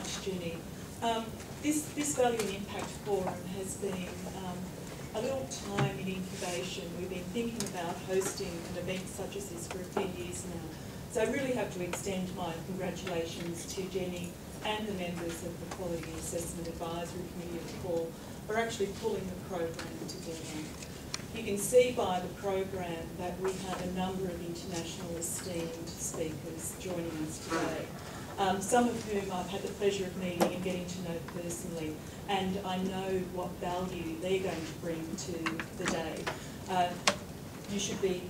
much, Jenny. This Value and Impact Forum has been a little time in incubation. We've been thinking about hosting an event such as this for a few years now. So I really have to extend my congratulations to Jenny and the members of the Quality Assessment Advisory Committee of CAUL for actually pulling the program together. You can see by the program that we have a number of international esteemed speakers joining us today. Some of whom I've had the pleasure of meeting and getting to know personally, and I know what value they're going to bring to the day. You should be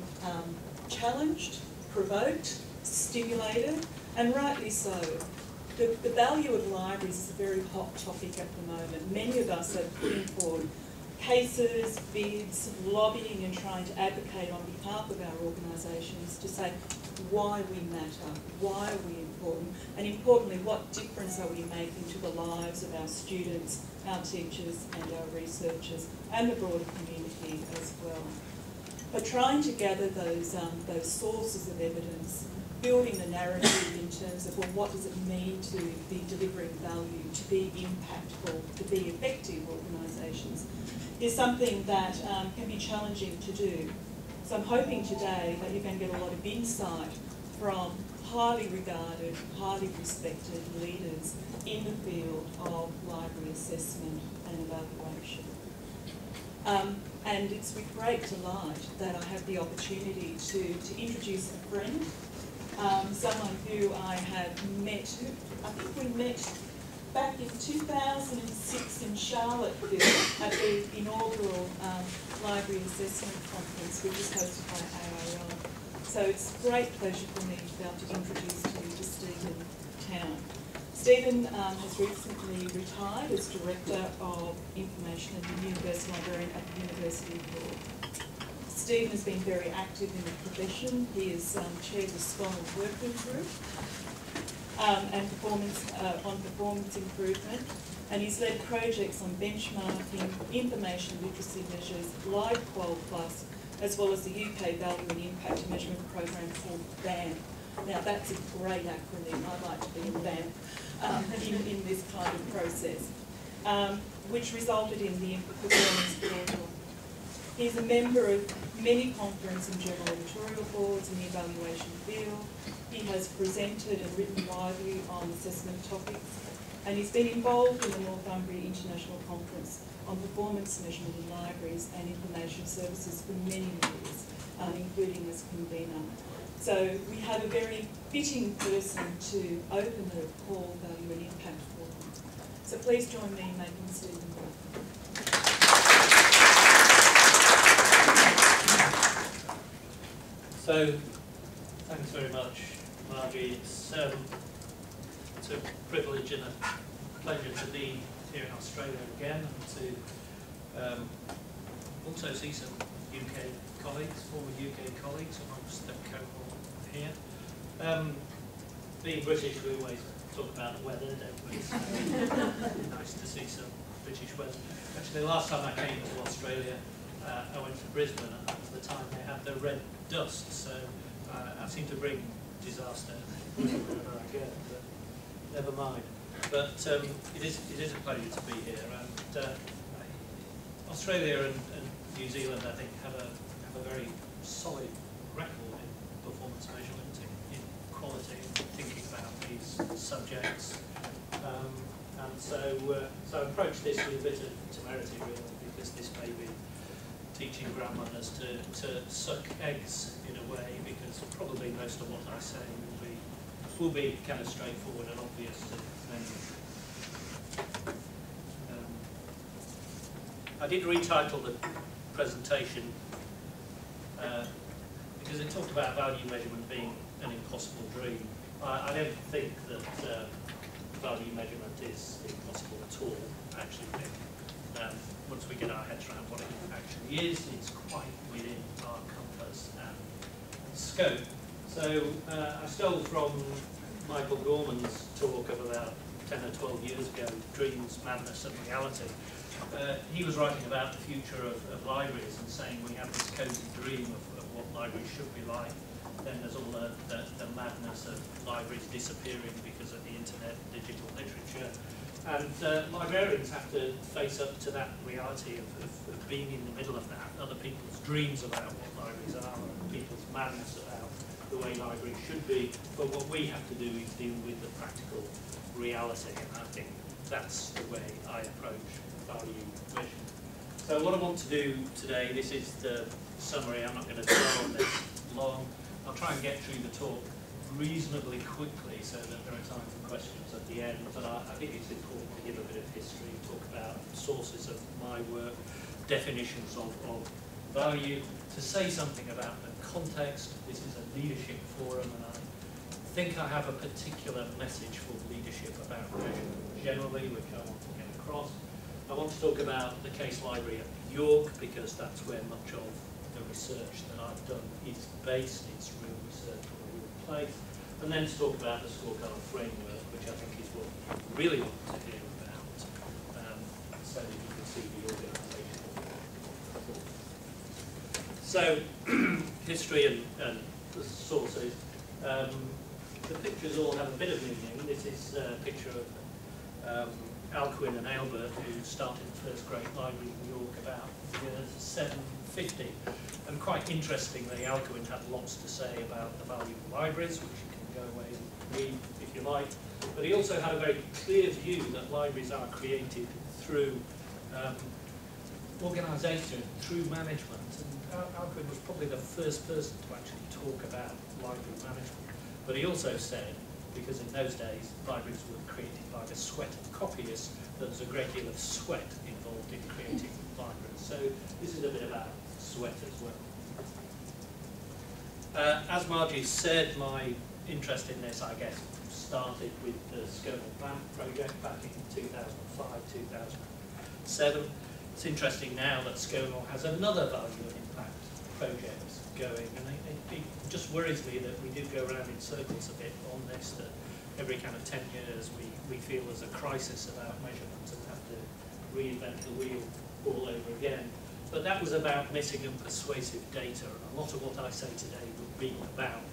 challenged, provoked, stimulated, and rightly so. The value of libraries is a very hot topic at the moment. Many of us are putting forward cases, bids, lobbying and trying to advocate on behalf of our organisations to say why we matter, why are we important, and importantly, what difference are we making to the lives of our students, our teachers and our researchers and the broader community as well. But trying to gather those sources of evidence, building the narrative in terms of, well, what does it mean to be delivering value, to be impactful, to be effective organisations, is something that can be challenging to do. So I'm hoping today that you're going to get a lot of insight from highly regarded, highly respected leaders in the field of library assessment and evaluation. And it's with great delight that I have the opportunity to introduce a friend, someone who I have met, I think we met back in 2006 in Charlottesville at the inaugural Library Assessment Conference, which was hosted by AIL. So it's a great pleasure for me to be able to introduce you to Stephen Town. Stephen has recently retired as Director of Information and University Librarian at the University of York. Stephen has been very active in the profession. He has chaired the Scholars Working Group and performance improvement, and he's led projects on benchmarking, information literacy measures, Live Qual Plus, as well as the UK Value and Impact Measurement Program called VAMP. Now that's a great acronym. I'd like to be in VAMP in this kind of process, which resulted in the performance portal. He's a member of many conference and journal editorial boards in the evaluation field. He has presented and written widely on assessment topics, and he's been involved in the Northumbria International Conference on performance measurement in libraries and information services for many years, including as convener. So we have a very fitting person to open the CAUL Value and Impact Forum. So please join me in making Stephen welcome. So, thanks very much, Margie. It's a privilege and a pleasure to be here in Australia again, and to also see some UK colleagues, former UK colleagues amongst the cohort here. Being British, we always talk about the weather, don't we? So nice to see some British weather. Actually, the last time I came to Australia, I went to Brisbane, and that was the time they had the red dust, so I seem to bring disaster wherever I go, but never mind. But it is a pleasure to be here, and Australia and New Zealand, I think, have a very solid record in performance measurement, in quality, thinking about these subjects, and so I approach this with a bit of temerity, really, because this may be teaching grandmothers to suck eggs in a way, because probably most of what I say will be kind of straightforward and obvious to many. I did retitle the presentation because it talked about value measurement being an impossible dream. I don't think that value measurement is impossible at all. I actually think once we get our heads around what it actually is, it's quite within our compass and scope. So I stole from Michael Gorman's talk of about 10 or 12 years ago, Dreams, Madness and Reality. He was writing about the future of libraries and saying we have this cozy dream of what libraries should be like. Then there's all the madness of libraries disappearing because of the internet and digital literature. And librarians have to face up to that reality of being in the middle of that, other people's dreams about what libraries are, and people's madness about the way libraries should be. But what we have to do is deal with the practical reality, and I think that's the way I approach value measurement. So what I want to do today, this is the summary. I'm not going to dwell on this long. I'll try and get through the talk reasonably quickly so that there are time for questions at the end, but I think it's important to give a bit of history, talk about sources of my work, definitions of value, to say something about the context. This is a leadership forum, and I think I have a particular message for leadership about measurement generally, which I want to get across. I want to talk about the case library at York, because that's where much of the research that I've done is based. It's real research from a real place. And then to talk about the scorecard framework, which I think is what you really want to hear about, so that you can see the organisation. So, history and the sources. The pictures all have a bit of meaning. This is a picture of Alcuin and Aylbert, who started the first great library in New York about the year 750. And quite interestingly, Alcuin had lots to say about the value of libraries, which you can go away and read if you like. But he also had a very clear view that libraries are created through organisation, through management. And Alcuin was probably the first person to actually talk about library management. But he also said, because in those days libraries were created by the sweat of copyists, there was a great deal of sweat involved in creating libraries. So this is a bit about sweat as well. As Margie said, my interest in this, I guess, started with the CAUL project back in 2005, 2007. It's interesting now that CAUL has another value and impact project going, and it just worries me that we do go around in circles a bit on this, that every kind of 10 years we feel there's a crisis about measurement and have to reinvent the wheel all over again. But that was about missing and persuasive data, and a lot of what I say today would be about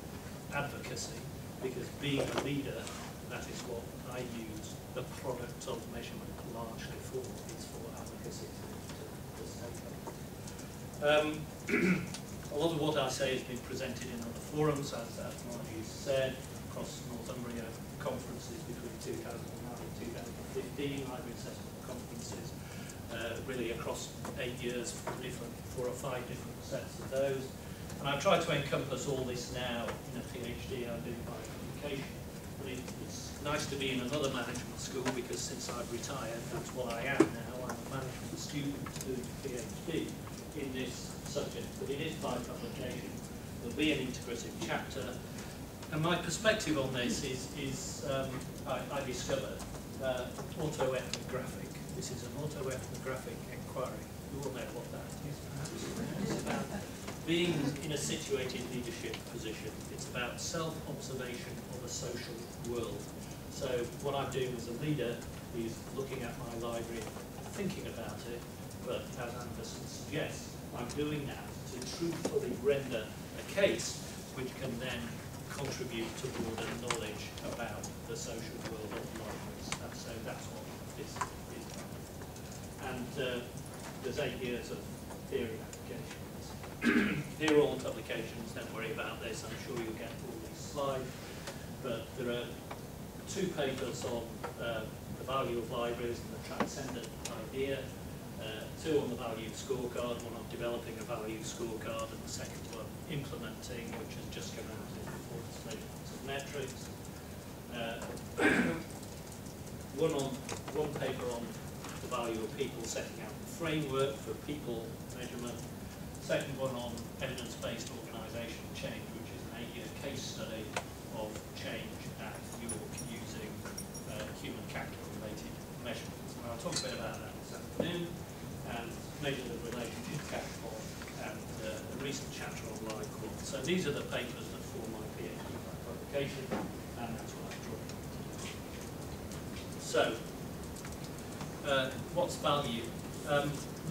advocacy, because being a leader, that is what I use the product of measurement largely for, is for advocacy to stakeholders. A lot of what I say has been presented in other forums, as Margie said, across Northumbria conferences between 2009 and 2015, library assessment conferences, really across 8 years, 4 or 5 different sets of those. And I've tried to encompass all this now in a PhD I do by education. But it's nice to be in another management school, because since I've retired, that's what I am now. I'm a management student doing a PhD in this subject, but it is by publication. There'll be an integrative chapter. And my perspective on this is I discovered autoethnographic. This is an autoethnographic inquiry. You all know what that is, perhaps. It's about being in a situated leadership position. It's about self-observation of a social world. So what I'm doing as a leader is looking at my library, thinking about it, but as Anderson suggests, I'm doing that to truthfully render a case which can then contribute to broader knowledge about the social world of libraries. So that's what this is about. And there's 8 years of theory applications. Here are all publications, don't worry about this, I'm sure you'll get all these slides. But there are 2 papers on the value of libraries and the transcendent idea. 2 on the Value Scorecard, one on developing a Value Scorecard, and the second one implementing, which has just come out in performance measurements and metrics. One paper on the value of people, setting out the framework for people measurement. Second one on evidence-based organisational change, which is an 8-year case study of change at York using human capital-related measurements. And I'll talk a bit about that this afternoon, and measure the relationship capital, and a recent chapter on live call. So these are the papers that form my PhD publication, and that's what I'm drawing. So, what's value?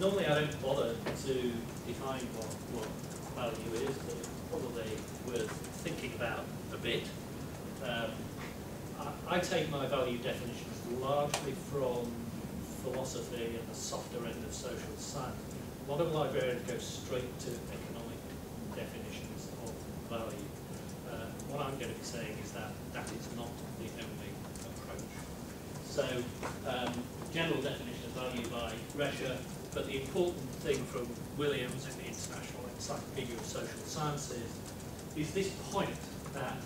Normally I don't bother to define what value is, but it's probably worth thinking about a bit. I take my value definitions largely from philosophy and the softer end of social science. Modern librarians go straight to economic definitions of value. What I'm going to be saying is that that is not the only approach. So, general definition of value by Rescher, but the important thing from Williams in the International Encyclopedia of Social Sciences is this point that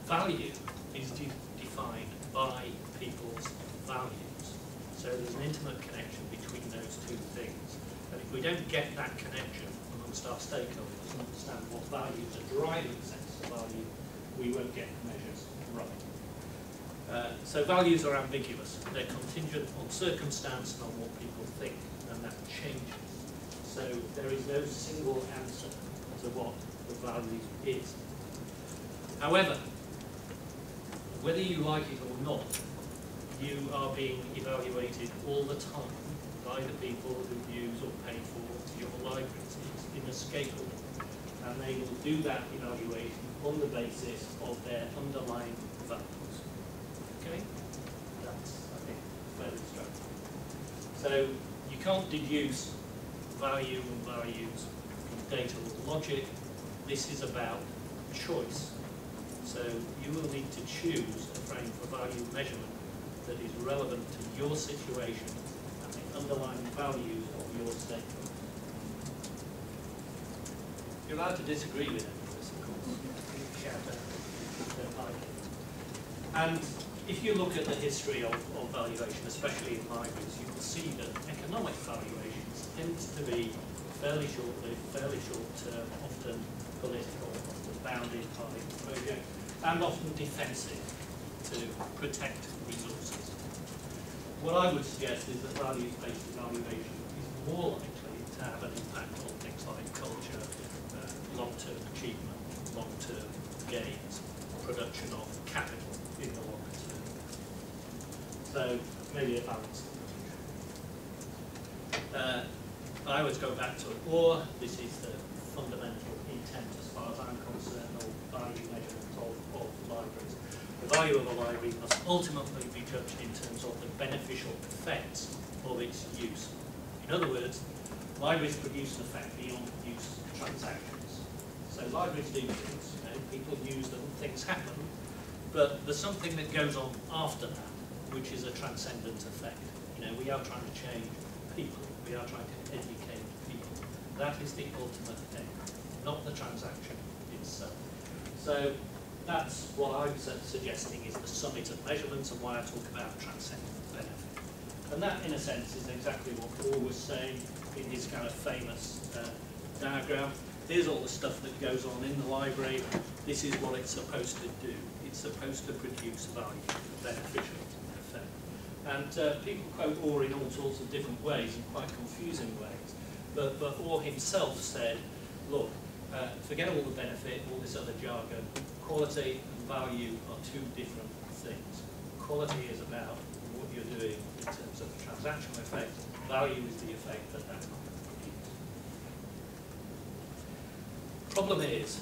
value is defined by people's values. So there's an intimate connection between those two things. And if we don't get that connection amongst our stakeholders and understand what values are driving the sense of value, we won't get the measures right. So values are ambiguous. They're contingent on circumstance and on what people think, and that changes. So there is no single answer to what the value is. However, whether you like it or not, you are being evaluated all the time by the people who use or pay for your libraries. It's inescapable. And they will do that evaluation on the basis of their underlying values. Okay? That's, I think, fairly straightforward. So you can't deduce value and values from data or logic. This is about choice. So you will need to choose a frame for value measurement that is relevant to your situation and the underlying values of your stakeholders. You're allowed to disagree with any of this, of course. Shout out if you don't like it. And if you look at the history of valuation, especially in libraries, you will see that economic valuations tend to be fairly short-lived, fairly short-term, often political, often bounded by project, and often defensive to protect resources. What I would suggest is that values-based evaluation is more likely to have an impact on things like culture, long-term achievement, long-term gains, production of capital in the longer term. So maybe a balance. I always go back to OR. This is the fundamental intent, as far as I'm concerned, of value measurement of libraries. The value of a library must ultimately be judged in terms of the beneficial effects of its use. In other words, libraries produce an effect beyond use transactions. So libraries do things, people use them, things happen, but there's something that goes on after that, which is a transcendent effect. We are trying to change people, we are trying to educate people. That is the ultimate thing, not the transaction itself. So that's what I'm suggesting is the summit of measurements and why I talk about transcendent benefit. And that, in a sense, is exactly what Paul was saying in his kind of famous diagram. Here's all the stuff that goes on in the library. This is what it's supposed to do. It's supposed to produce value, beneficial effect. And people quote Orr in all sorts of different ways, in quite confusing ways. But Orr himself said, look, forget all the benefit, all this other jargon. Quality and value are two different things. Quality is about what you're doing in terms of the transactional effect. Value is the effect that that produces. Problem is,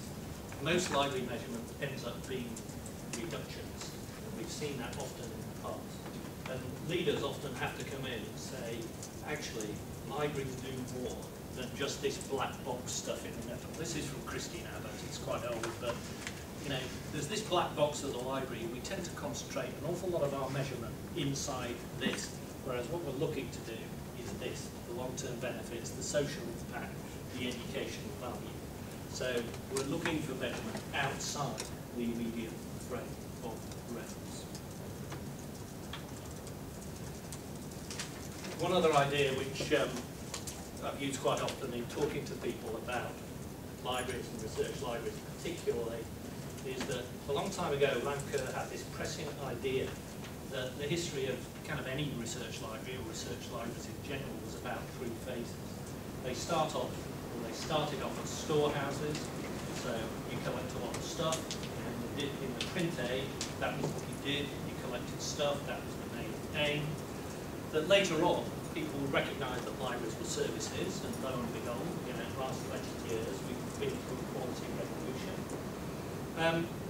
most library measurement ends up being reductions. And we've seen that often in the past. And leaders often have to come in and say, actually, libraries do more than just this black box stuff in the middle. This is from Christine Abbott, it's quite old, but there's this black box of the library. We tend to concentrate an awful lot of our measurement inside this, whereas what we're looking to do is this, the long-term benefits, the social impact, the educational value. So we're looking for measurement outside the immediate frame of reference. One other idea which I've used quite often in talking to people about libraries and research libraries particularly is that a long time ago Lamke had this prescient idea that the history of kind of any research library or research libraries in general was about three phases. They started off as storehouses, so you collect a lot of stuff, and in the print age, that was what you did, you collected stuff, that was the main aim. That later on, people recognised that libraries were services, and lo and behold, in the last 20 years, we've been through a quality revolution.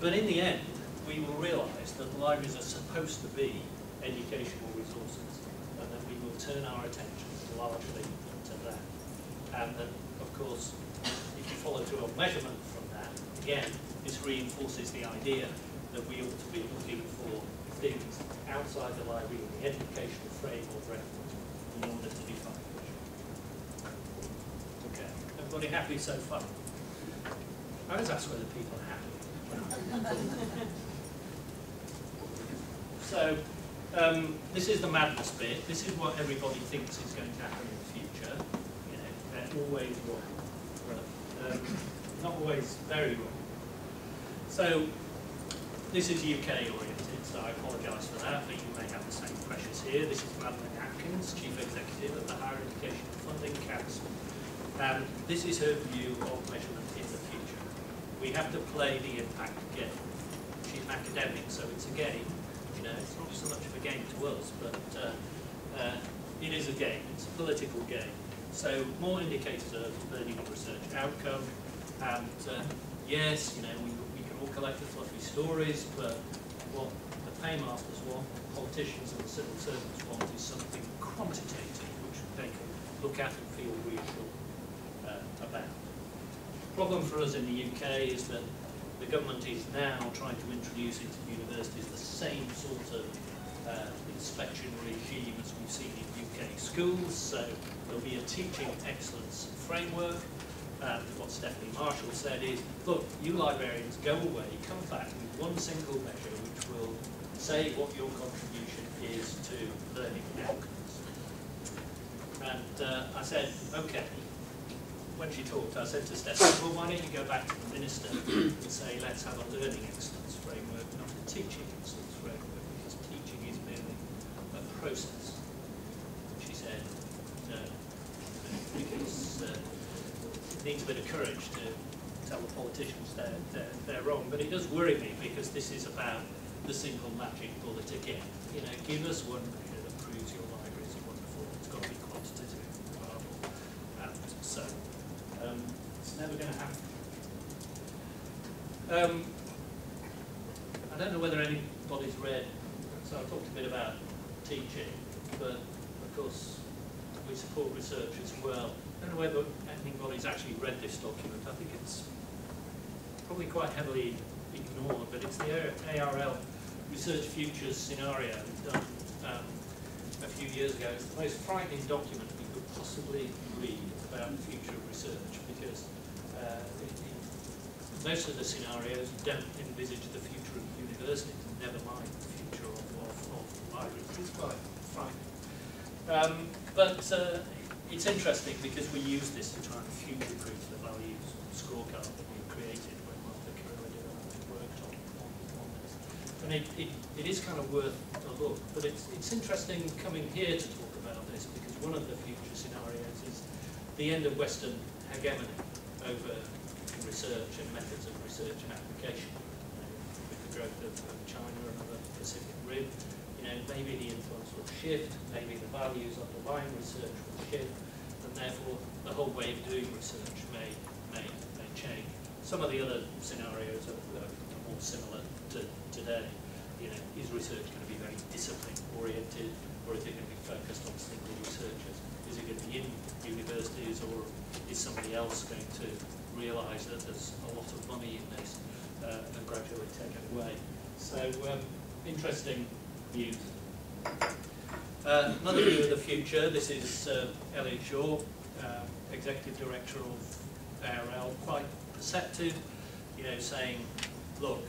But in the end, we will realise that libraries are supposed to be educational resources, and that we will turn our attentions largely to that. And that, of course, if you follow through on measurement from that, again, this reinforces the idea that we ought to be looking for things outside the library in the educational frame of reference in order to define vision. Okay, everybody happy so far? I always ask whether people are happy. So, this is the madness bit. This is what everybody thinks is going to happen in the future. You know, they're always wrong. Well, not always very wrong. So, this is UK oriented, so I apologise for that, but you may have the same pressures here. This is Madeline Atkins, Chief Executive of the Higher Education Funding Council. And this is her view of measurement in the future. We have to play the impact game. She's an academic, so it's a game. You know, it's not so much of a game to us, but it is a game. It's a political game. So more indicators of learning and research outcome. And yes, you know, we can all collect the fluffy stories, but what the paymasters want, politicians and the civil servants want, is something quantitative, which they can look at and feel reassured about. The problem for us in the UK is that the government is now trying to introduce into universities the same sort of inspection regime as we've seen in UK schools. So there'll be a teaching excellence framework. What Stephanie Marshall said is, look, you librarians, go away, come back with one single measure which will say what your contribution is to learning outcomes. And I said, okay. When she talked, I said to Stephanie, well, why don't you go back to the minister and say, let's have a learning excellence framework, not a teaching excellence framework, because teaching is merely a process. And she said, no, because it needs a bit of courage to tell the politicians they're wrong. But it does worry me, because this is about the simple magic bullet again. You know, give us one measure that proves your library is wonderful. It's got to be quantitative and reliable. And so it's never going to happen. I don't know whether anybody's read, so I talked a bit about teaching, but of course we support research as well. I don't know whether anybody's actually read this document. I think it's probably quite heavily ignored, but it's the ARL Research Futures Scenario done a few years ago. It's the most frightening document we could possibly read about the future of research, because most of the scenarios don't envisage the future of universities, never mind the future of libraries. It's quite frightening. But it's interesting, because we use this to try and future-proof the Value Scorecard that we created when Martha Carolina and I worked on this. And it is kind of worth a look, but it's interesting coming here to talk about this, because one of the future scenarios is the end of Western hegemony over research and methods of research and application. With the growth of China and other Pacific Rim, you know, maybe the influence will shift, maybe the values underlying research will shift, and therefore the whole way of doing research may change. Some of the other scenarios are more similar to today. You know, is research going to be very discipline oriented, or is it going to be focused on single researchers? Is it going to be in universities, or is somebody else going to realise that there's a lot of money in this and gradually take it away? So interesting views. Another view of the future. This is Elliot Shaw, Executive Director of ARL, quite perceptive, you know, saying, look,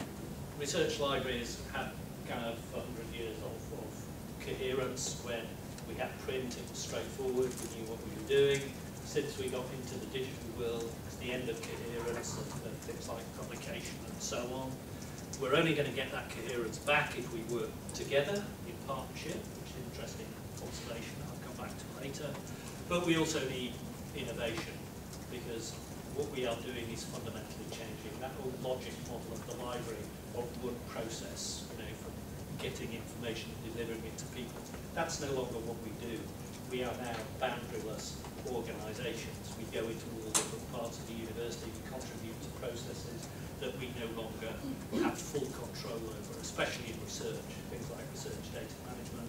research libraries had kind of 100 years of coherence. When we had print, it was straightforward, we knew what we were doing. Since we got into the digital world, it's the end of coherence and things like publication and so on. We're only going to get that coherence back if we work together in partnership, which is an interesting observation I'll come back to later. But we also need innovation, because what we are doing is fundamentally changing that old logic model of the library of one process, you know, from getting information and delivering it to people. That's no longer what we do. We are now boundaryless organisations. We go into all different parts of the university, we contribute to processes that we no longer have full control over, especially in research, things like research data management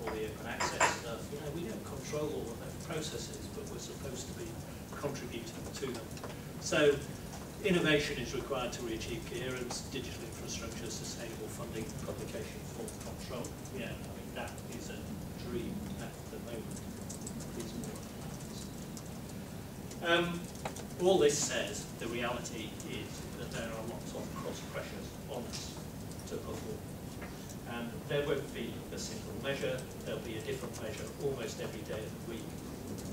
or the open access stuff. You know, we don't control all of those processes, but we're supposed to be contributing to them. So innovation is required to achieve coherence, digital infrastructure, sustainable funding, publication, full control. Yeah, I mean, that is a dream at the moment. It's more. All this says, the reality is that there are lots of cross pressures on us to perform. And there won't be a single measure, there'll be a different measure almost every day of the week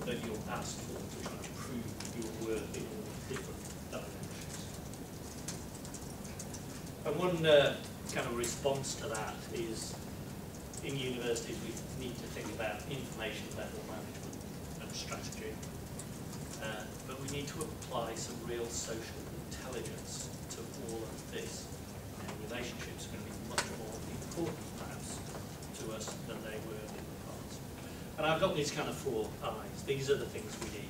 that you're asked for to try to prove your worth in all different dimensions. And one kind of response to that is, in universities we need to think about information level management and strategy. But we need to apply some real social intelligence to all of this. And relationships are going to be much more important, perhaps, to us than they were in the past. And I've got these kind of 4 I's. These are the things we need.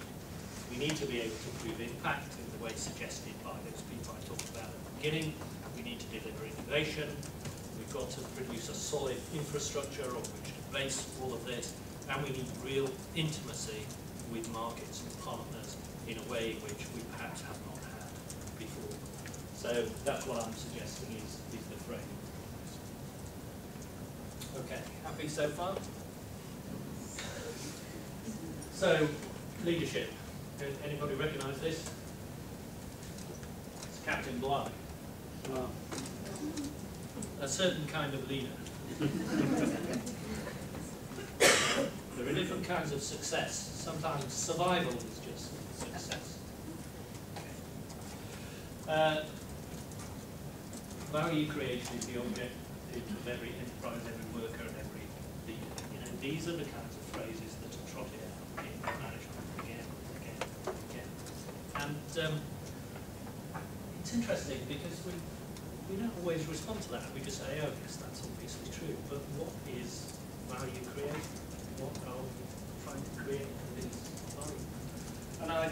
We need to be able to prove impact in the way suggested by those people I talked about at the beginning. We need to deliver innovation. We've got to produce a solid infrastructure on which to base all of this. And we need real intimacy with markets and partners in a way which we perhaps have not had before. So that's what I'm suggesting is the frame. Okay, happy so far? So, leadership. Anybody recognise this? It's Captain Bligh. A certain kind of leader. There are different kinds of success. Sometimes survival is just success. Value creation is the objective of every enterprise, every worker, and every leader. You know, these are the kinds of phrases that are trotted out in management again and again and again. And it's interesting because we don't always respond to that. We just say, oh yes, that's obviously true. But what is value creation? What are we trying to create in these value? And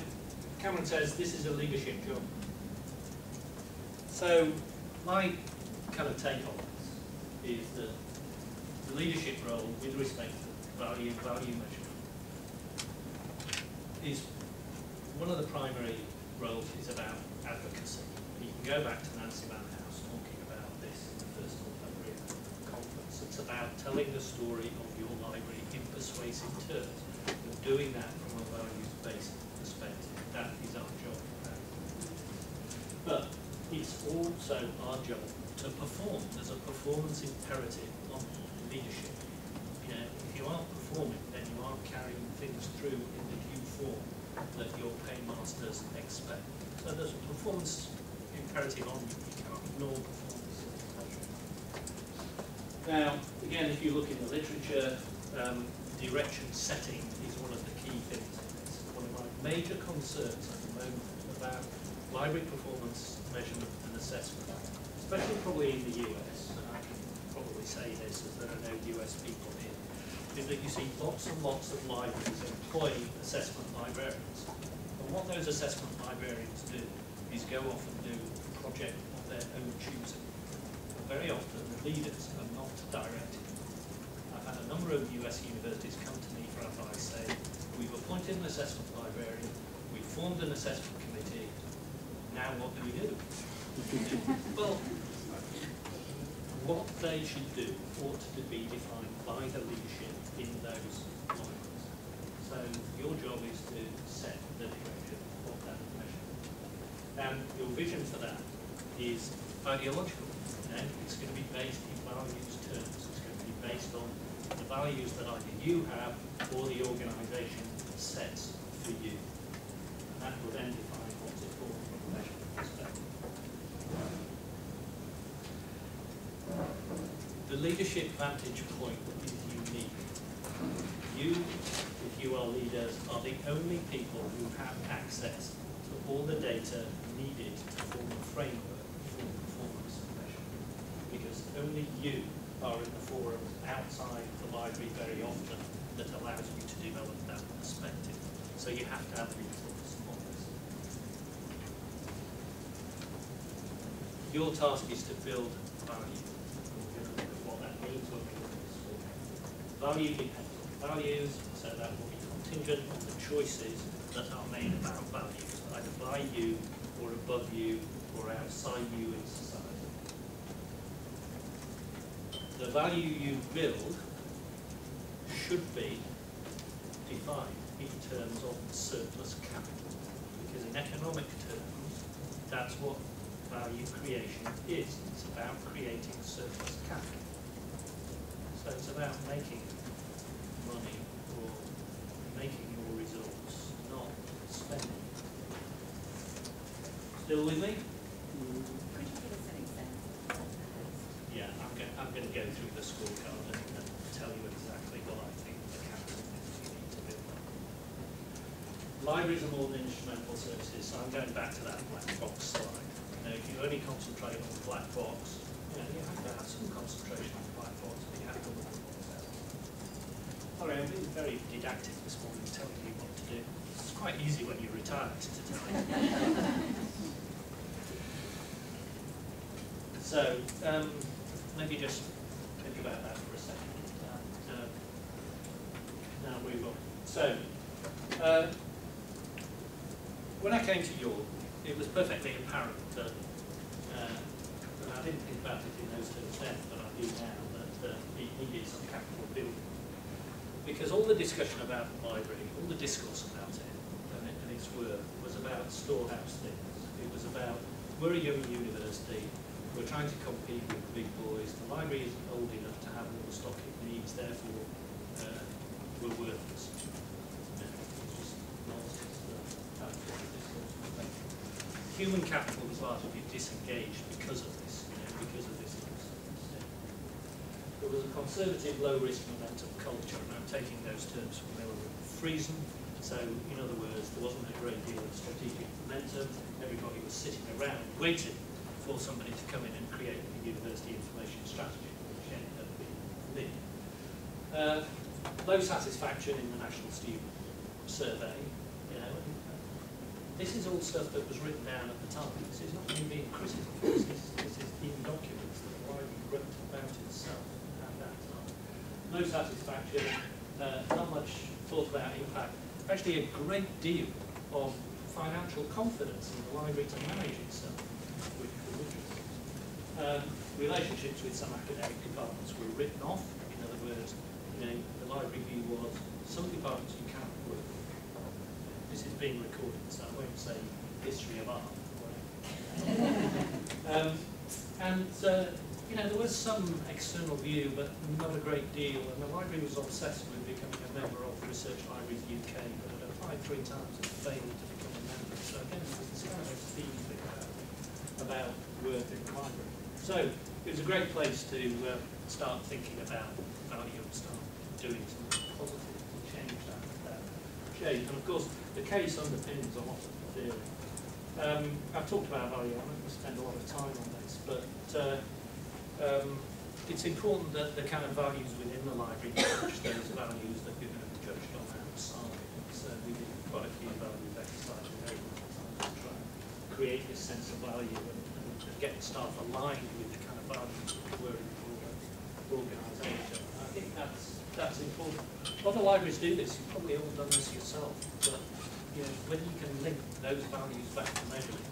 Cameron says this is a leadership job. So my kind of take on this is that the leadership role with respect to value measurement is one of the primary roles is about advocacy. You can go back to Nancy Van House talking about this in the first Librarian conference. It's about telling the story of your library in persuasive terms and doing that from a values-based perspective. That is our job. But it's also our job to perform. There's a performance imperative on leadership. You know, if you aren't performing, then you aren't carrying things through in the due form that your paymasters expect. So there's a performance imperative on you. You can't ignore performance. Now, again, if you look in the literature, direction setting is one of the key things in this. One of my major concerns at the moment about library performance measurement and assessment, especially probably in the US, and I can probably say this as there are no US people here, is that you see lots and lots of libraries employing assessment librarians. And what those assessment librarians do is go off and do a project of their own choosing. And very often the leaders are not directed. I've had a number of US universities come to me for advice saying, we've appointed an assessment librarian, we've formed an assessment committee, now what do we do? Well, what they should do ought to be defined by the leadership in those libraries. So your job is to set the direction of that measurement. And your vision for that is ideological. You know, it's going to be based in values terms. It's going to be based on the values that either you have or the organisation sets for you. And that will then define what's important from a measurement perspective. The leadership vantage point is unique. You, if you are leaders, are the only people who have access to all the data needed to form a framework for performance measurement. Because only you are in the forums outside the library very often that allows you to develop that perspective. So you have to have influence on this. Your task is to build value. We're going to look at what that means when we look at this scorecard. Value depends on values, so that will be contingent on the choices that are made about values, either by you or above you or outside you in society. The value you build should be defined in terms of surplus capital, because in economic terms, that's what value creation is. It's about creating surplus capital. So it's about making money or making your resource, not spending. Still with me? Could you give us an example? Yeah, I'm going to go through the scorecard and tell you exactly what I think the capital is you need to build up. Libraries are more than instrumental services, so I'm going back to that black box slide. If you only concentrate on the black box, you have to have some concentration on the black box, but you have to look at what's else. Sorry, I'm being very didactic this morning, telling you what to do. It's quite easy when you're retired to tell you. So, maybe just think about that for a second. Now move on. So, when I came to York, it was perfectly apparent that, and I didn't think about it in those terms then, but I do now, that it needed some capital building. Because all the discussion about the library, all the discourse about it and its work was about storehouse things. It was about, we're a young university, we're trying to compete with the big boys, the library isn't old enough to have all the stock it needs, therefore we're worthless. Human capital is largely disengaged because of this, because of this. There was a conservative, low-risk momentum culture, and I'm taking those terms from Miller and Friesen. So, in other words, there wasn't a great deal of strategic momentum. Everybody was sitting around waiting for somebody to come in and create the university information strategy, which ended up being me. Low satisfaction in the National Student Survey. This is all stuff that was written down at the time. This is not me being critical. This is in documents that the library wrote about itself at that time. No satisfaction, not much thought about impact. Actually, a great deal of financial confidence in the library to manage itself, which was interesting. Relationships with some academic departments were written off. In other words, the library view was some departments you cannot work with. This is being recorded, so I won't say history of art. There was some external view, but not a great deal, and the library was obsessed with becoming a member of Research Libraries UK, but had applied 3 times and failed to become a member. So again, there's this kind of theme thing about work in the library. So it was a great place to start thinking about value and start doing something positive to change that shape. And of course, the case underpins a lot of the theory. I've talked about value, I'm not going to spend a lot of time on this, but it's important that the kind of values within the library match those values that you're going to be judged on outside. So we did quite a few values exercises over time to try and create this sense of value and get staff aligned with the kind of values that were in the organisation. I think that's important. A lot of libraries do this. You've probably all done this yourself, but when you can link those values back to measurement.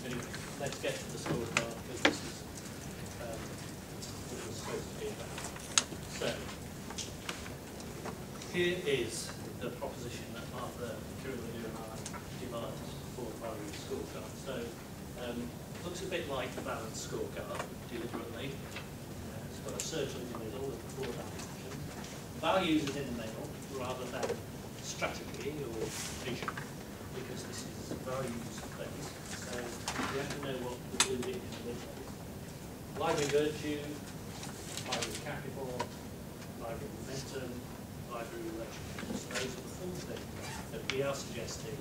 Anyway, let's get to the scorecard because this is what we're supposed to be about. So, here is the proposition that Martha, Kirillou and I devised for the Value Scorecard. So, looks a bit like the balanced scorecard, deliberately. It's got a circle in the middle with 4 dimensions. Values is in the middle rather than strategy or vision, because this is values based. So you have to know what the blue bit in the middle is. Library virtue, library capital, library momentum, library relationships. Those are the 4 things that we are suggesting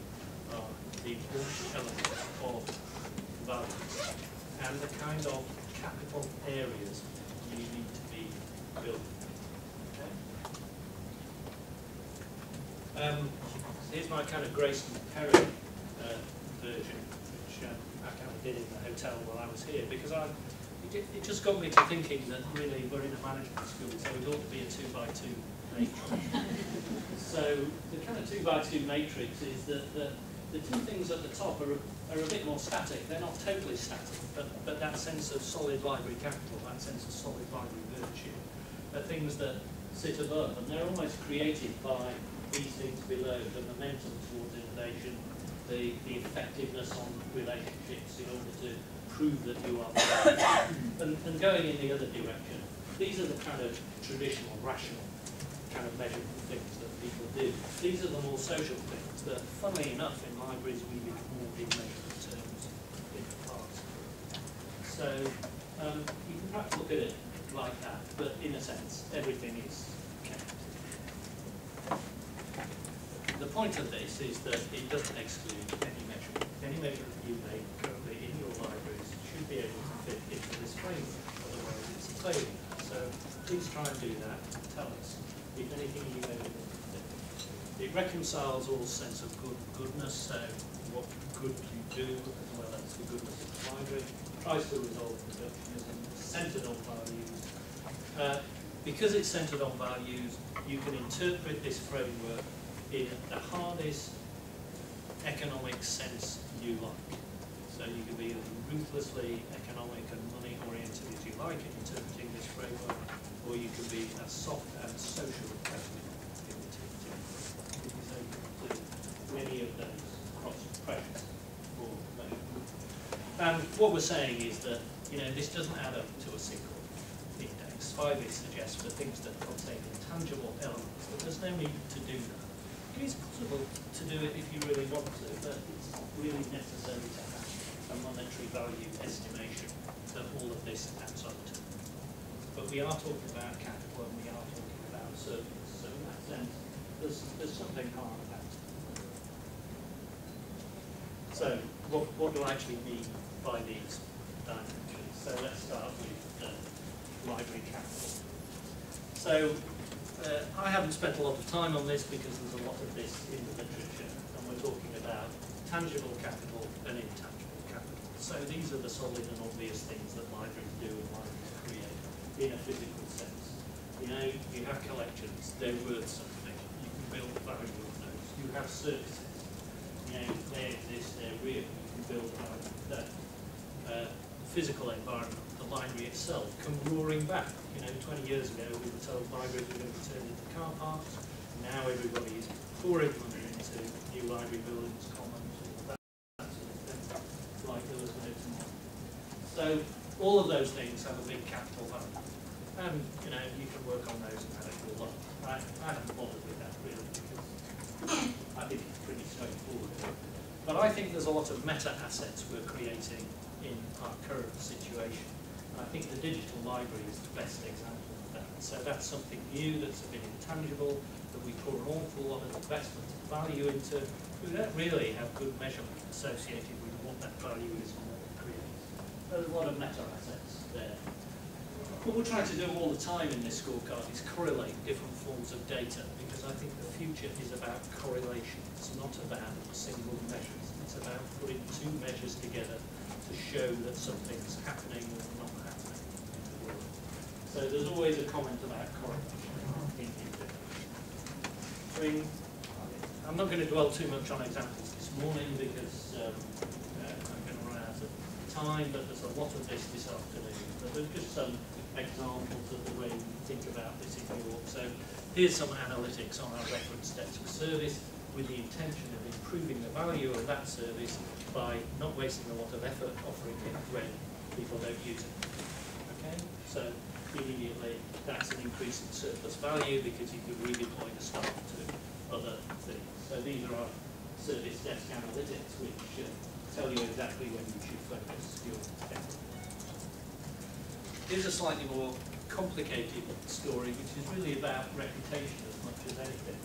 are the important elements of values and the kind of capital areas you need to be building. Okay? Here's my kind of Grace and Perry version version, which I kind of did in the hotel while I was here, because it just got me to thinking that really we're in a management school, so it ought to be a 2x2 matrix. So the kind of 2x2 matrix is that the two things at the top are a bit more static. They're not totally static, but that sense of solid library capital, that sense of solid library virtue, are things that sit above, and they're almost created by these things below: the momentum towards innovation, the effectiveness on relationships in order to prove that you are and going in the other direction. These are the kind of traditional, rational kind of measurable things that people do. These are the more social things that, funnily enough, in libraries we ignored in measurement terms in the past. So you can perhaps look at it like that, but in a sense, everything is counted. The point of this is that it doesn't exclude any measurement. Any measurement you make currently in your libraries should be able to fit into this framework, otherwise it's a failure. So please try and do that. Tell us if anything you measure doesn't fit. It reconciles all sense of goodness, so what good you do as well as the goodness of the library, tries to resolve perfectionism, centred on values. Because it's centred on values, you can interpret this framework in the hardest economic sense you like. So you can be as ruthlessly economic and money-oriented as you like in interpreting this framework, or you can be as soft and social as you like in interpreting it. It is open to many of those cross-pressures for measurement. And what we're saying is that, this doesn't add up to a single index. 5 suggests for things that contain intangible elements that there's no need to do that. It is possible to do it if you really want to, but it's not really necessary to have a monetary value estimation that all of this adds up to. But we are talking about capital and we are talking about service, so in that sense, there's something hard about it. So, what do I actually mean by these dimensions? So let's start with library capital. So, I haven't spent a lot of time on this because there's a lot of this in the literature, and we're talking about tangible capital and intangible capital. So these are the solid and obvious things that libraries do and libraries create in a physical sense. You have collections, they're worth something, you can build value on those. You have services, they exist, they're real, you can build value. The physical environment, the library itself, come roaring back. 20 years ago we were told libraries were going to be turned into car parks. Now everybody is pouring money into new library buildings, commons, all that sort of thing, like there was no tomorrow. So all of those things have a big capital value. And you can work on those and add it all up. I haven't bothered with that really because I think it's pretty straightforward. But I think there's a lot of meta assets we're creating in our current situation. I think the digital library is the best example of that. So that's something new, that's a bit intangible, that we pour an awful lot of investment and value into. We don't really have good measurement associated with what that value is and what it creates. There's a lot of meta assets there. What we're trying to do all the time in this scorecard is correlate different forms of data, because I think the future is about correlation. It's not about single measures. It's about putting 2 measures together to show that something's happening or not happening in the world. So there's always a comment about correlation. I'm not going to dwell too much on examples this morning because I'm going to run out of time, but there's a lot of this afternoon. But there's just some examples of the way we think about this in York. So here's some analytics on our reference desk service with the intention of improving the value of that service by not wasting a lot of effort offering it when people don't use it. Okay, so immediately that's an increase in surplus value because you can redeploy the staff to other things. So these are our service desk analytics which tell you exactly when you should focus your effort. Here's a slightly more complicated story which is really about reputation as much as anything.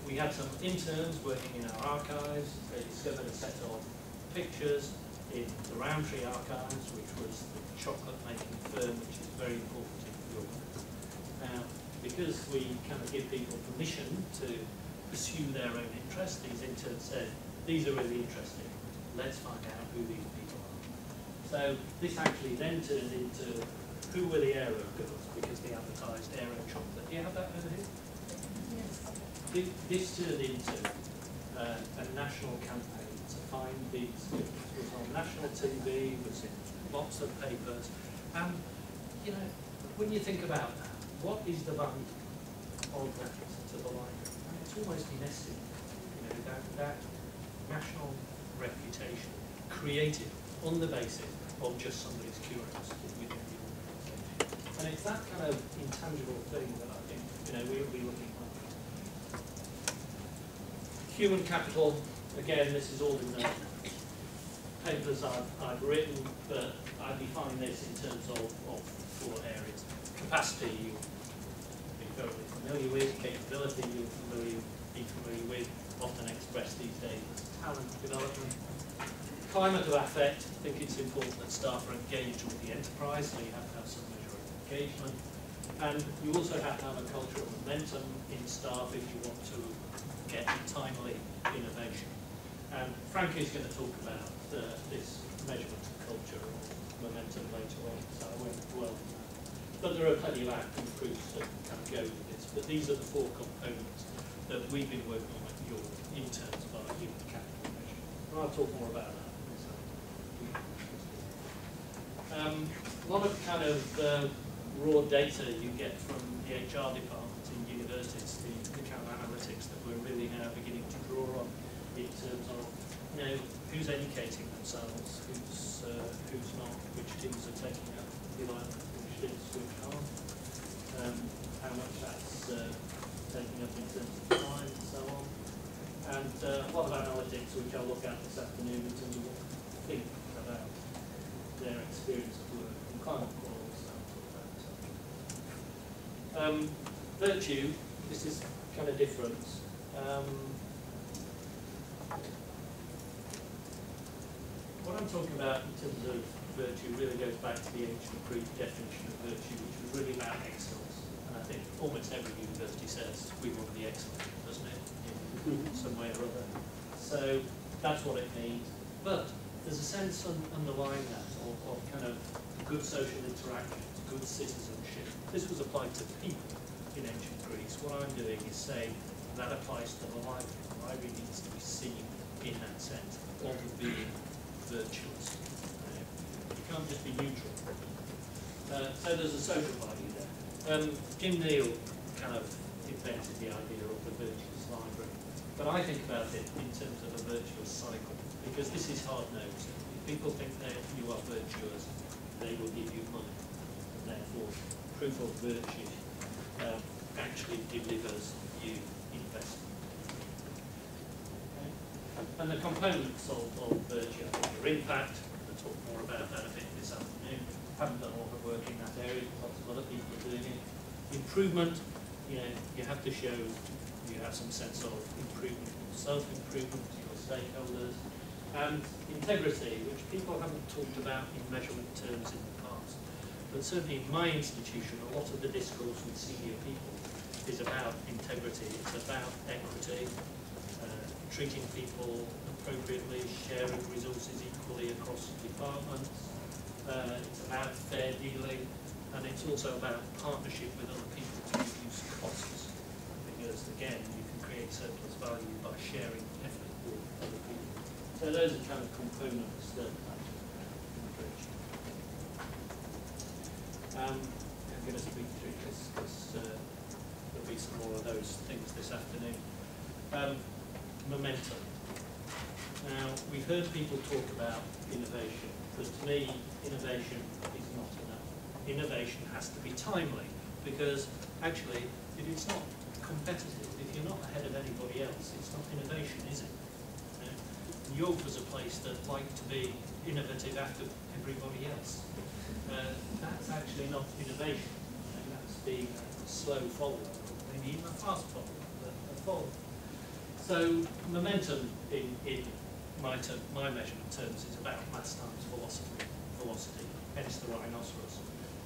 We had some interns working in our archives. They discovered a set of pictures in the Roundtree archives, which was the chocolate making firm, which is very important in York. Now, because we kind of give people permission to pursue their own interests, these interns said, these are really interesting. Let's find out who these people are. So this actually then turned into who were the Aero girls, because they advertised Aero chocolate. Do you have that over here? Yes. This turned into a national campaign to find these girls. It was on national TV, was in lots of papers. And, you know, when you think about that, what is the value of that to the library? And it's almost nested, you know, that national reputation created on the basis of just somebody's curiosity within the organisation. And it's that kind of intangible thing that I think, you know, we'll be looking at. Human capital, again, this is all in the papers I've written, but I define this in terms of 4 areas. Capacity, you'll be very familiar with. Capability, you'll be familiar with, often expressed these days as talent development. Climate of affect, I think it's important that staff are engaged with the enterprise, so you have to have some measure of engagement. And you also have to have a culture of momentum in staff if you want to get timely innovation. And Frank is going to talk about this measurement of culture or momentum later on, so I won't dwell on that. But there are plenty of outcome proofs that kind of go with this. But these are the 4 components that we've been working on at your in terms of our human capital measure. And I'll talk more about that. A lot of kind of raw data you get from the HR departments in universities, the kind of analytics that we're really now beginning to draw on in terms of, you know, who's educating themselves, who's not, which teams are taking up the alignment, which teams which aren't, how much that's taking up in terms of time and so on. And a lot of analytics which I'll look at this afternoon in terms of what they think about their experience of work and climate goals. Virtue, this is kind of different. What I'm talking about in terms of virtue really goes back to the ancient Greek definition of virtue, which was really about excellence. And I think almost every university says we want to be excellent, doesn't it? In some way or other. So that's what it means. But there's a sense underlying that of kind of good social interactions, good citizenship. This was applied to people in ancient Greece. What I'm doing is saying that applies to the library. The library needs to be seen in that sense of being virtuous. You can't just be neutral. So there's a social value there. Jim Neal kind of invented the idea of the virtuous library. But I think about it in terms of a virtuous cycle, because this is hard-nosed. If people think that you are virtuous, they will give you money. And therefore, proof of virtue actually delivers you investment. Okay? And the components of virtue, I think, are impact. We'll talk more about that a bit this afternoon. Haven't done a lot of work in that area, lots of other people are doing it. Improvement, you know, you have to show you have some sense of improvement, self-improvement to your stakeholders. And integrity, which people haven't talked about in measurement terms in the past. But certainly in my institution, a lot of the discourse with senior people is about integrity. It's about equity, treating people appropriately, sharing resources equally across departments. It's about fair dealing, and it's also about partnership with other people to reduce costs. Because again, you can create surplus value by sharing effort with other people. So those are kind of components that I'm going to speak through this because there'll be some more of those things this afternoon. Momentum. Now, we've heard people talk about innovation, but to me, innovation is not enough. Innovation has to be timely, because actually, if it's not competitive, if you're not ahead of anybody else, it's not innovation, is it? York was a place that liked to be innovative after everybody else. That's actually not innovation. That's being a slow follower, maybe even a fast follower, but a follower. So momentum in my measurement terms is about mass times velocity, hence the rhinoceros.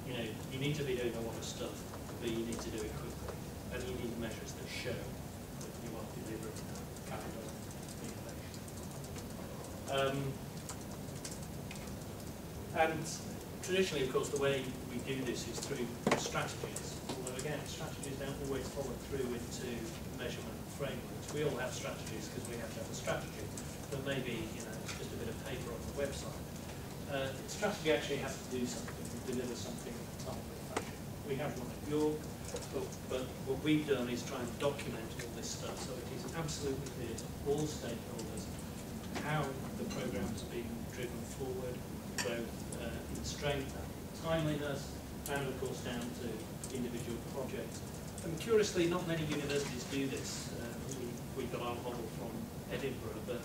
You know, you need to be doing a lot of stuff, but you need to do it quickly, and you need measures that show that you are delivering that kind of innovation. And traditionally, of course, the way we do this is through strategies. Although again, strategies don't always follow through into measurement frameworks. We all have strategies because we have to have a strategy, but maybe it's just a bit of paper on the website. Strategy actually has to do something, deliver something in a timely fashion. We have one at York, but what we've done is try and document all this stuff so it is absolutely clear to all stakeholders how the program's being driven forward, both in strength and timeliness, and of course down to individual projects. And curiously, not many universities do this. We got our model from Edinburgh, but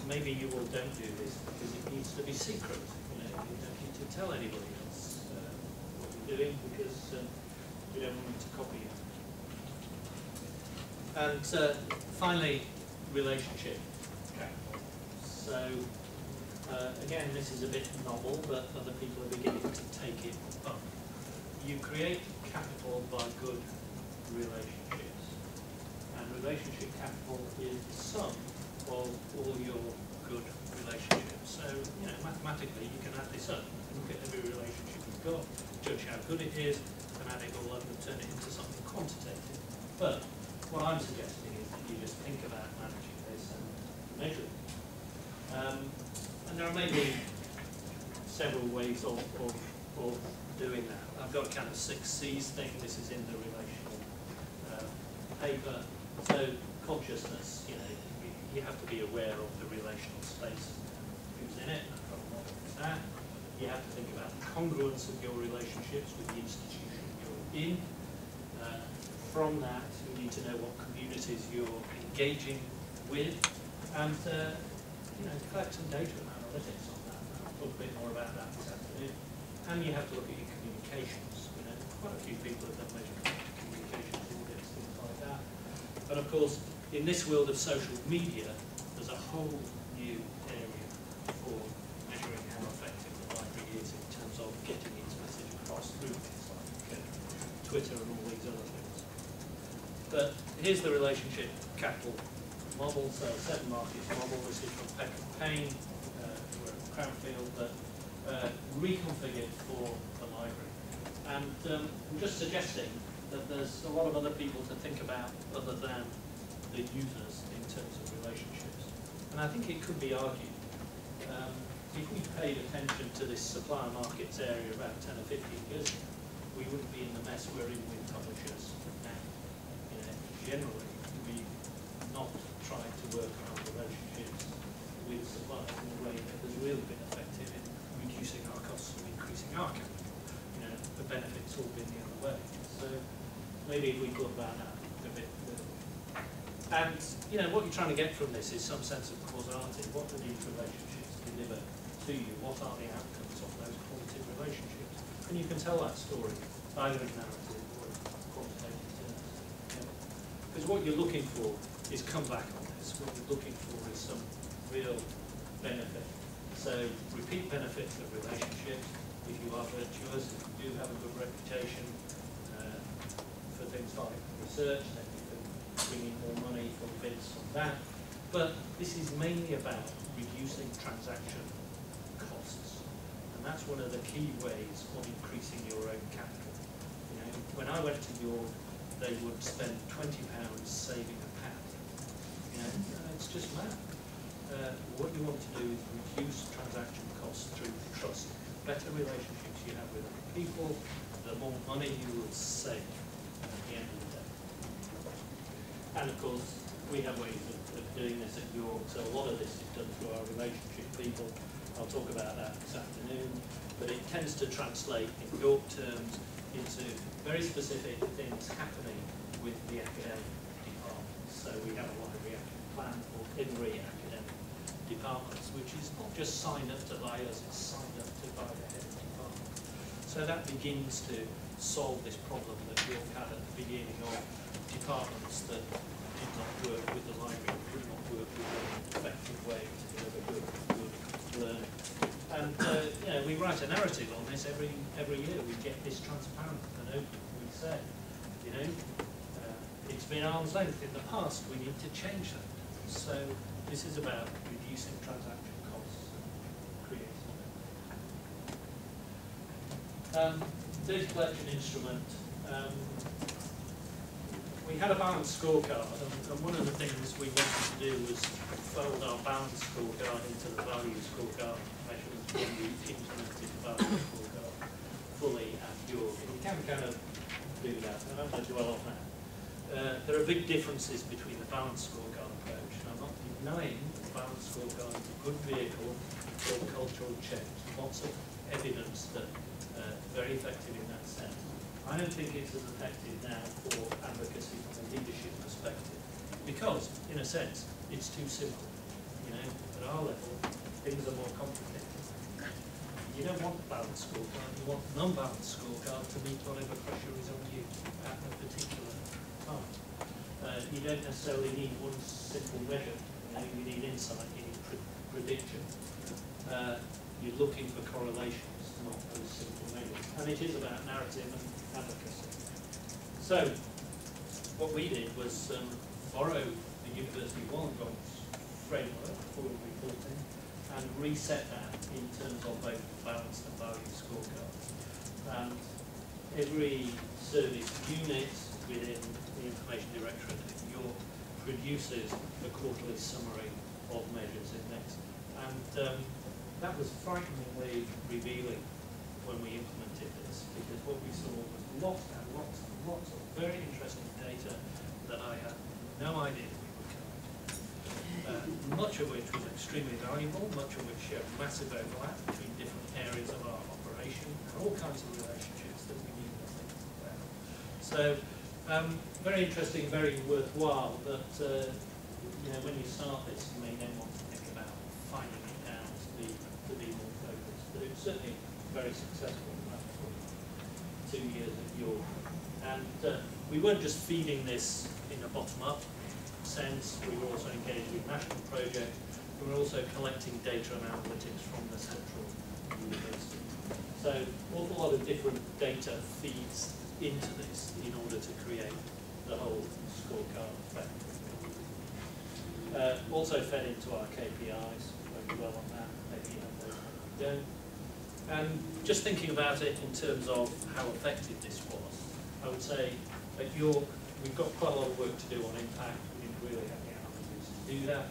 maybe you all don't do this because it needs to be secret. You don't need to tell anybody else what you're doing because we don't want them to copy you. And finally, relationship capital. So again, this is a bit novel, but other people are beginning to take it up. You create capital by good relationships. And relationship capital is the sum of all your good relationships. So, mathematically, you can add this up, look at every relationship you've got, judge how good it is, and add it all up and turn it into something quantitative. But what I'm suggesting is that you just think about managing this and measure it. And there are maybe several ways of doing that. I've got a kind of 6 C's thing. This is in the relational paper. So consciousness, you have to be aware of the relational space, who's in it, and what is that. You have to think about the congruence of your relationships with the institution you're in. From that, you need to know what communities you're engaging with, and collect some data and analytics on that. I'll talk a bit more about that this afternoon. And you have to look at your communications. Quite a few people have done measurement communications audits, things like that. But of course, in this world of social media, there's a whole new area for measuring how effective the library is in terms of getting its message across through things like Twitter and all these other things. But here's the relationship capital model, so 7 markets model. This is from Peck and Payne, we're at Cranfield, but reconfigured for the library. And I'm just suggesting that there's a lot of other people to think about other than the users in terms of relationships. And I think it could be argued, if we paid attention to this supplier markets area about 10 or 15 years ago, we wouldn't be in the mess we're in with publishers now. Generally, we've not tried to work around relationships with suppliers in a way that has really been effective in reducing our costs and increasing our capital. The benefits all been the other way. So maybe if we thought about that a bit. And what you're trying to get from this is some sense of causality. What do these relationships deliver to you? What are the outcomes of those qualitative relationships? And you can tell that story either in narrative or in quantitative terms. Because what you're looking for is come back on this. What you're looking for is some real benefit. So repeat benefits of relationships. If you are virtuous, if you do have a good reputation for things like research, then you can bring in more money from bids from that. But this is mainly about reducing transaction costs. And that's one of the key ways of increasing your own capital. When I went to York, they would spend £20 saving a pound. It's just mad. What you want to do is reduce transaction costs through trust. Better relationships you have with other people, the more money you will save at the end of the day. And of course, we have ways of doing this at York, so a lot of this is done through our relationship people. I'll talk about that this afternoon, but it tends to translate in York terms into very specific things happening with the academic departments. So we have a library action plan for every academic departments, which is not just signed up to by us, it's signed up to by the head of department. So that begins to solve this problem that York had at the beginning of departments that did not work with the library, could not work with an effective way to deliver good learning. And we write a narrative on this every year. We get this transparent and open. We say, it's been arm's length in the past. We need to change that. So this is about reducing transaction costs Data collection instrument. We had a balanced scorecard, and one of the things we wanted to do was fold our balanced scorecard into the value scorecard measurements when we implemented the value scorecard fully at York. And you can kind of do that, and I'm going to dwell on that. There are big differences between the balanced scorecard approach, and I'm not denying the balanced scorecard is a good vehicle for cultural change. Lots of evidence that very effective in that sense. I don't think it's as effective now for advocacy from a leadership perspective because, in a sense, it's too simple. You know, at our level, things are more complicated. You don't want a balanced scorecard, you want an unbalanced scorecard to meet whatever pressure is on you at a particular time. You don't necessarily need one simple measure. You know, you need insight, you need prediction. You're looking for correlations, not those simple measures. And it is about narrative and advocacy. So, what we did was borrow the University of Wollongong's framework for reporting and reset that in terms of both balanced and value scorecards. And every service unit within the Information Directorate at York produces a quarterly summary of measures index. And that was frighteningly revealing when we implemented this, because what we saw was lots and lots and lots of very interesting data that I had no idea we would collect. Much of which was extremely valuable, much of which showed massive overlap between different areas of our operation, and all kinds of relationships that we knew nothing about. So, very interesting, very worthwhile, but you know, when you start this, you may then want to think about finding it down to be more focused. But it was certainly very successful in that 2 years at York. And we weren't just feeding this in a bottom-up sense, we were also engaged with national projects, we were also collecting data and analytics from the central university. So an awful lot of different data feeds into this in order to create the whole scorecard effect. Also fed into our KPIs, very well on that, maybe you have those, don't. And just thinking about it in terms of how effective this was, I would say at York, we've got quite a lot of work to do on impact. We didn't really have the analytics to do that.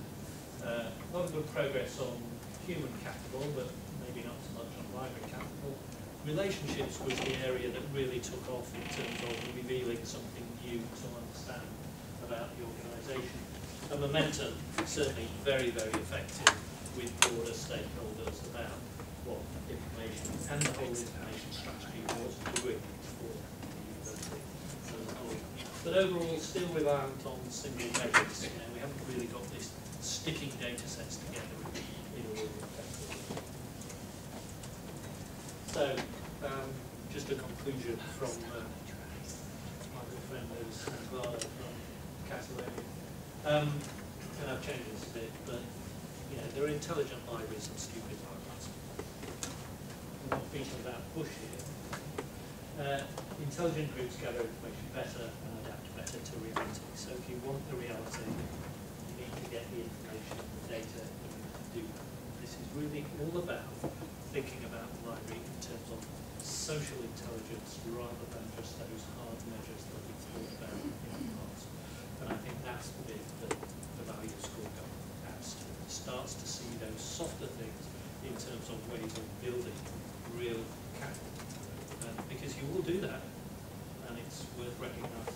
A lot of good progress on human capital, but maybe not so much on library capital. Relationships was the area that really took off in terms of revealing something new to understand about the organisation. And momentum, certainly very, very effective with broader stakeholders about what information and the whole information strategy was doing for the university as a whole. But overall, still reliant on single measures. You know, we haven't really got this sticking data sets together in a really effective way. So, just a conclusion from my good friend Eduardo from Catalonia. And I've changed this a bit, but you know, there are intelligent libraries and stupid libraries. I'm not beating about bush here. Intelligent groups gather information better and adapt better to reality. So if you want the reality, you need to get the information and the data in order to do that. This is really all about thinking about the library in terms of social intelligence rather than just those hard measures that we've thought about in the past. And I think that's the bit that the value scorecard adds to. It starts to see those softer things in terms of ways of building real capital. Because you will do that, and it's worth recognising.